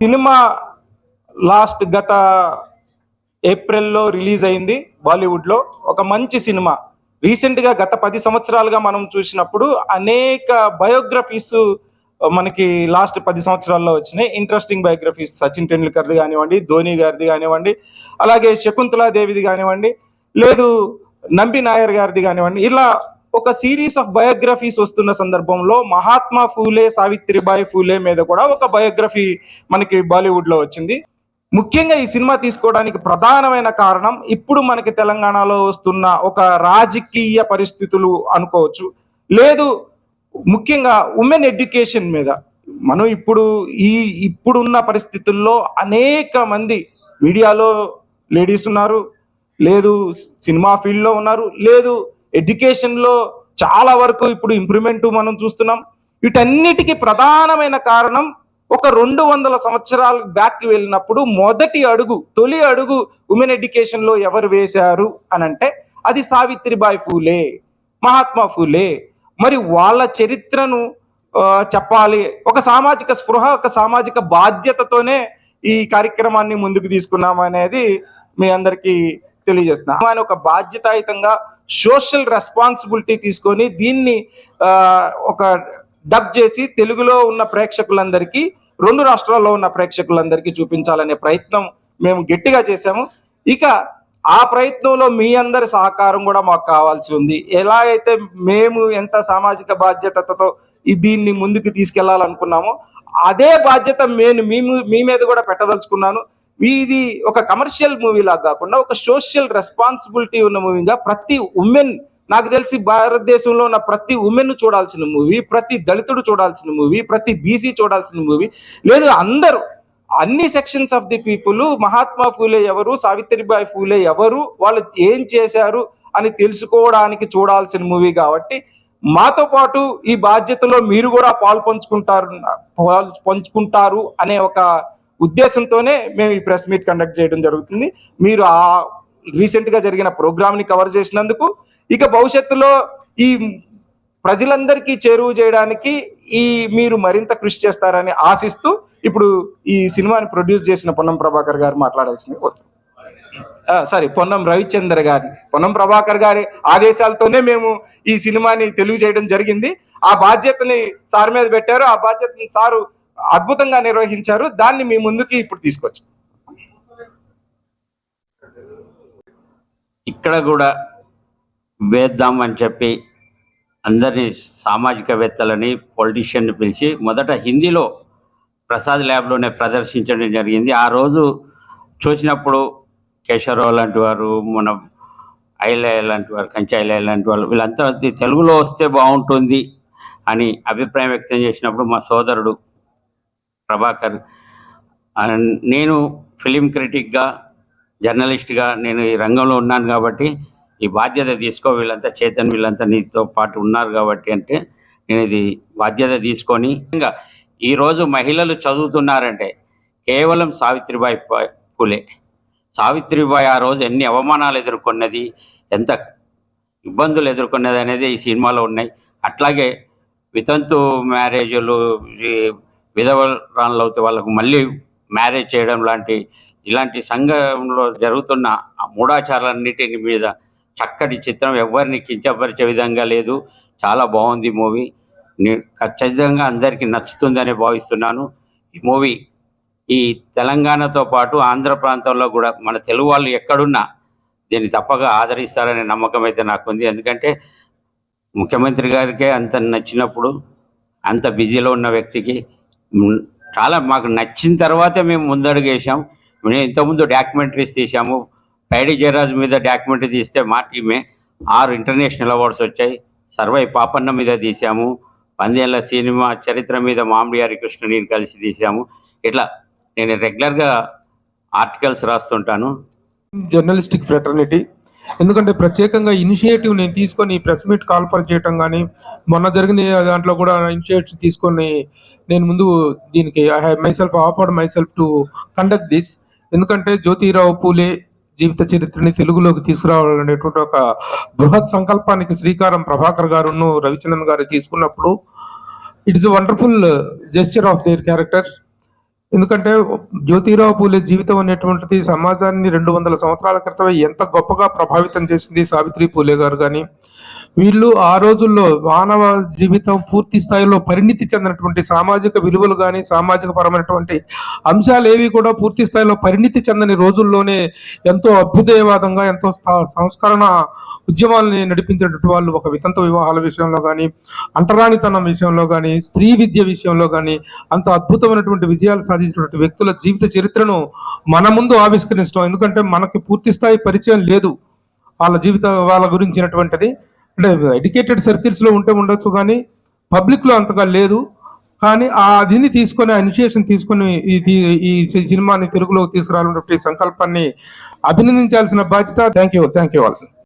Cinema గత ఏప్రిల్లో release అయింది బాలీవుడ్లో. ఒక మంచి సినిమా. రీసెంట్గా గత 10 సంవత్సరాలుగా మనం చూసినప్పుడు అనేక బయోగ్రఫీస్ మనకి లాస్ట్ 10 సంవత్సరాల్లో వచ్చినాయి. ఇంట్రెస్టింగ్ బయోగ్రఫీస్, సచిన్ టెండూల్కర్ది కానివ్వండి, ధోని గారిది కానివ్వండి, అలాగే శకుంతలాదేవిది కానివ్వండి, లేదు నంబి నాయర్ గారిది కానివ్వండి. ఇలా ఒక సిరీస్ ఆఫ్ బయోగ్రఫీస్ వస్తున్న సందర్భంలో మహాత్మా ఫూలే, సావిత్రిబాయి ఫూలే మీద కూడా ఒక బయోగ్రఫీ మనకి బాలీవుడ్లో వచ్చింది. ముఖ్యంగా ఈ సినిమా తీసుకోవడానికి ప్రధానమైన కారణం ఇప్పుడు మనకి తెలంగాణలో వస్తున్న ఒక రాజకీయ పరిస్థితులు అనుకోవచ్చు, లేదు ముఖ్యంగా ఉమెన్ ఎడ్యుకేషన్ మీద. మనం ఇప్పుడున్న పరిస్థితుల్లో అనేక మంది మీడియాలో లేడీస్ ఉన్నారు, లేదు సినిమా ఫీల్డ్లో ఉన్నారు, లేదు ఎడ్యుకేషన్లో చాలా వరకు ఇప్పుడు ఇంప్రూవ్మెంట్ మనం చూస్తున్నాం. వీటన్నిటికీ ప్రధానమైన కారణం ఒక 200 సంవత్సరాల బ్యాక్కి వెళ్ళినప్పుడు తొలి అడుగు ఉమెన్ ఎడ్యుకేషన్లో ఎవరు వేశారు అని అంటే అది సావిత్రిబాయి ఫూలే, మహాత్మా ఫూలే. మరి వాళ్ళ చరిత్రను చెప్పాలి, ఒక సామాజిక స్పృహ, ఒక సామాజిక బాధ్యతతోనే ఈ కార్యక్రమాన్ని ముందుకు తీసుకున్నాం అనేది మీ అందరికీ తెలియజేస్తున్నాం. ఆయన ఒక బాధ్యతాయుతంగా సోషల్ రెస్పాన్సిబిలిటీ తీసుకొని దీన్ని ఒక డబ్ చేసి తెలుగులో ఉన్న ప్రేక్షకులందరికీ, 2 రాష్ట్రాల్లో ఉన్న ప్రేక్షకులందరికీ చూపించాలనే ప్రయత్నం మేము గట్టిగా చేశాము. ఇక ఆ ప్రయత్నంలో మీ అందరి సహకారం కూడా మాకు కావాల్సి ఉంది. ఎలా అయితే మేము ఎంత సామాజిక బాధ్యతతో దీన్ని ముందుకు తీసుకెళ్లాలనుకున్నామో అదే బాధ్యత నేను మీ మీద కూడా పెట్టదలుచుకున్నాను. ఇది ఒక కమర్షియల్ మూవీ లాగా కాకుండా ఒక సోషల్ రెస్పాన్సిబిలిటీ ఉన్న మూవీగా ప్రతి ఉమెన్, నాకు తెలిసి భారతదేశంలో ఉన్న ప్రతి ఉమెన్ చూడాల్సిన మూవీ, ప్రతి దళితుడు చూడాల్సిన మూవీ, ప్రతి బీసీ చూడాల్సిన మూవీ, లేదు అందరూ, అన్ని sections of the people Mahatma Phule ఎవరు, సావిత్రిబాయి ఫూలే ఎవరు, వాళ్ళు ఏం చేశారు అని తెలుసుకోవడానికి చూడాల్సిన మూవీ. కాబట్టి మాతో పాటు ఈ బాధ్యతలో మీరు కూడా పంచుకుంటారు అనే ఒక ఉద్దేశంతోనే మేము ఈ ప్రెస్ మీట్ కండక్ట్ చేయడం జరుగుతుంది. మీరు ఆ రీసెంట్గా జరిగిన ప్రోగ్రామ్ని కవర్ చేసినందుకు, ఇక భవిష్యత్తులో ఈ ప్రజలందరికీ చేరువ చేయడానికి మీరు మరింత కృషి చేస్తారని ఆశిస్తూ ఇప్పుడు ఈ సినిమాని ప్రొడ్యూస్ చేసిన పొన్నం ప్రభాకర్ గారు మాట్లాడాల్సింది పొన్నం రవిచంద్ర గారి, పొన్నం ప్రభాకర్ గారి ఆదేశాలతోనే మేము ఈ సినిమాని తెలుగు చేయడం జరిగింది. ఆ బాధ్యతని సార్ మీద పెట్టారు, ఆ బాధ్యతని సారు అద్భుతంగా నిర్వహించారు. దాన్ని మీ ముందుకి ఇప్పుడు తీసుకొచ్చాం. ఇక్కడ కూడా వేద్దాం అని చెప్పి అందరినీ, సామాజికవేత్తలని, పొలిటీషియన్ని పిలిచి మొదట హిందీలో ప్రసాద్ ల్యాబ్లోనే ప్రదర్శించడం జరిగింది. ఆ రోజు చూసినప్పుడు కేశవరావు లాంటి వారు, మన ఐలయ్య లాంటి వారు, కంచి ఐలయ్య లాంటి వాళ్ళు, వీళ్ళంతా తెలుగులో వస్తే బాగుంటుంది అని అభిప్రాయం వ్యక్తం చేసినప్పుడు మా సోదరుడు ప్రభాకర్, నేను ఫిలిం క్రిటిక్గా, జర్నలిస్ట్గా నేను ఈ రంగంలో ఉన్నాను కాబట్టి ఈ బాధ్యత తీసుకో, వీళ్ళంతా చేతన్ వీళ్ళంతా నీతో పాటు ఉన్నారు కాబట్టి అంటే నేను ఇది బాధ్యత తీసుకొని, ఇంకా ఈరోజు మహిళలు చదువుతున్నారంటే కేవలం సావిత్రిబాయి ఫూలే. సావిత్రిబాయి ఆ రోజు ఎన్ని అవమానాలు ఎదుర్కొన్నది, ఎంత ఇబ్బందులు ఎదుర్కొన్నది అనేది ఈ సినిమాలో ఉన్నాయి. అట్లాగే వితంతు మ్యారేజులు, విధవరాన్లు అవుతే వాళ్ళకు మళ్ళీ మ్యారేజ్ చేయడం ఇలాంటి సంఘంలో జరుగుతున్న ఆ మూఢాచారాలన్నిటిని మీద చక్కటి చిత్రం, ఎవరిని కించపరిచే విధంగా లేదు. చాలా బాగుంది మూవీ. ఖచ్చితంగా అందరికీ నచ్చుతుందని భావిస్తున్నాను. ఈ మూవీ ఈ తెలంగాణతో పాటు ఆంధ్ర ప్రాంతంలో కూడా మన తెలుగు వాళ్ళు ఎక్కడున్నా దీన్ని తప్పక ఆదరిస్తారనే నమ్మకం అయితే నాకుంది. ఎందుకంటే ముఖ్యమంత్రి గారికే అంత నచ్చినప్పుడు, అంత బిజీలో ఉన్న వ్యక్తికి చాలా మాకు నచ్చిన తర్వాతే మేము ముందడుగేసాం. మేము ఇంతకుముందు డాక్యుమెంటరీస్ తీసాము. పైడి జయరాజు మీద డాక్యుమెంటరీ తీస్తే మా టీమే 6 ఇంటర్నేషనల్ అవార్డ్స్ వచ్చాయి. సర్వై పాపన్న మీద తీసాము. 10 ఏళ్ల సినిమా చరిత్ర మీద మామిడి హరికృష్ణని కలిసి తీసాము. ఇట్లా నేను రెగ్యులర్గా ఆర్టికల్స్ రాస్తుంటాను. జర్నలిస్టిక్ ఫ్రెటర్నిటీ, ఎందుకంటే ప్రత్యేకంగా ఇనిషియేటివ్ నేను తీసుకొని ప్రెస్ మీట్ కాల్ఫర్ చేయటం కానీ, మొన్న జరిగిన దాంట్లో కూడా ఇనిషియేటివ్ తీసుకొని నేను ముందు దీనికి I have myself offered myself to conduct this. ఎందుకంటే జ్యోతిరావు పూలే జీవిత చరిత్రని తెలుగులోకి తీసుకురావాలనేటువంటి ఒక బృహత్ సంకల్పానికి శ్రీకారం ప్రభాకర్ గారును రవిచంద్రన్ గారు తీసుకున్నప్పుడు it is wonderful gesture of their characters. ఎందుకంటే జ్యోతిరావు పూలే జీవితం అనేటువంటిది సమాజాన్ని 200 సంవత్సరాల క్రితమే ఎంత గొప్పగా ప్రభావితం చేసింది సావిత్రి పూలే గారు కానీ, వీళ్ళు ఆ రోజుల్లో మానవ జీవితం పూర్తి స్థాయిలో పరిణితి చెందినటువంటి సామాజిక విలువలు కానీ, సామాజిక పరమైనటువంటి అంశాలు ఏవి కూడా పూర్తి స్థాయిలో పరిణితి చెందని రోజుల్లోనే ఎంతో అభ్యుదయవాదంగా, ఎంతో సంస్కరణ ఉద్యమాలని నడిపించేటటువంటి వాళ్ళు ఒక వితంతు వివాహాల విషయంలో కానీ, అంటరానితనం విషయంలో కానీ, స్త్రీ విద్య విషయంలో కానీ అంత అద్భుతమైనటువంటి విజయాలు సాధించినటువంటి వ్యక్తుల జీవిత చరిత్రను మన ముందు ఆవిష్కరించడం. ఎందుకంటే మనకి పూర్తి స్థాయి పరిచయం లేదు వాళ్ళ గురించినటువంటిది. అంటే ఎడ్యుకేటెడ్ సర్కిల్స్ లో ఉంటే ఉండొచ్చు కానీ పబ్లిక్ లో అంతగా లేదు. కానీ దీన్ని తీసుకొని ఇనిషియేషన్ తీసుకొని ఈ సినిమాని తెలుగులో తీసుకురావాలన్నటువంటి సంకల్పాన్ని అభినందించాల్సిన బాధ్యత. Thank you all.